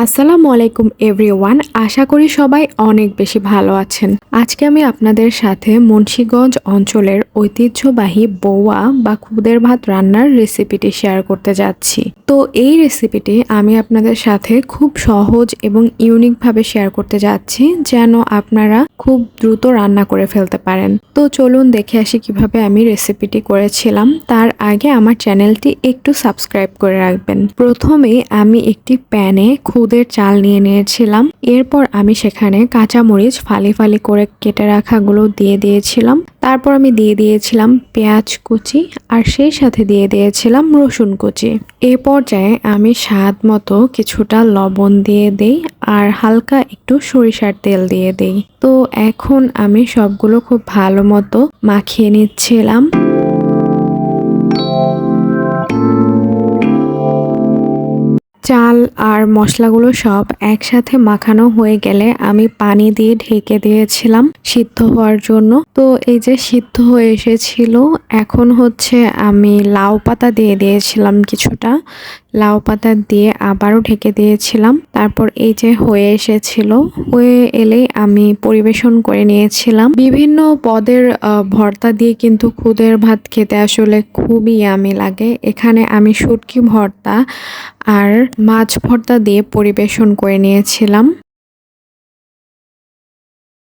আসসালামু আলাইকুম এভরিওয়ান। আশা করি সবাই অনেক বেশি ভালো আছেন। আজকে আমি আপনাদের সাথে মুন্সিগঞ্জ অঞ্চলের ঐতিহ্যবাহী বৌয়া বা খুদের ভাত রান্নার রেসিপিটি শেয়ার করতে যাচ্ছি। তো এই রেসিপিটি আমি আপনাদের সাথে খুব সহজ এবং ইউনিকভাবে শেয়ার করতে যাচ্ছি, যেন আপনারা খুব দ্রুত রান্না করে ফেলতে পারেন। তো চলুন দেখে আসি কিভাবে আমি রেসিপিটি করেছিলাম। তার আগে আমার চ্যানেলটি একটু সাবস্ক্রাইব করে রাখবেন। প্রথমে আমি একটি প্যানে খুদের চাল নিয়ে নিয়েছিলাম। এরপর আমি সেখানে কাঁচামরিচ ফালি ফালি করে কেটে রাখাগুলো দিয়ে দিয়েছিলাম। তারপর আমি দিয়ে দিয়েছিলাম পেঁয়াজ কুচি, আর সেই সাথে দিয়ে দিয়েছিলাম রসুন কুচি। এ পর্যায়ে আমি স্বাদ মতো কিছুটা লবণ দিয়ে দেই আর হালকা একটু সরিষার তেল দিয়ে দেই। তো এখন আমি সবগুলো খুব ভালো মতো মাখিয়ে নিচ্ছিলাম। চাল আর মশলাগুলো সব একসাথে মাখানো হয়ে গেলে আমি পানি দিয়ে ঢেকে দিয়েছিলাম সিদ্ধ হওয়ার জন্য। তো এই যে সিদ্ধ হয়ে এসেছিল, এখন হচ্ছে আমি লাউ পাতা দিয়ে দিয়েছিলাম কিছুটা। লাউ পাতা দিয়ে আবারও ঢেকে দিয়েছিলাম। তারপর এই যে হয়ে এসেছিল, হয়ে এলেই আমি পরিবেশন করে নিয়েছিলাম। বিভিন্ন পদের ভর্তা দিয়ে কিন্তু খুদের ভাত খেতে আসলে খুবই ইয়ামি লাগে। এখানে আমি শুটকি ভর্তা আর মাছ ভর্তা দিয়ে পরিবেশন করে নিয়েছিলাম।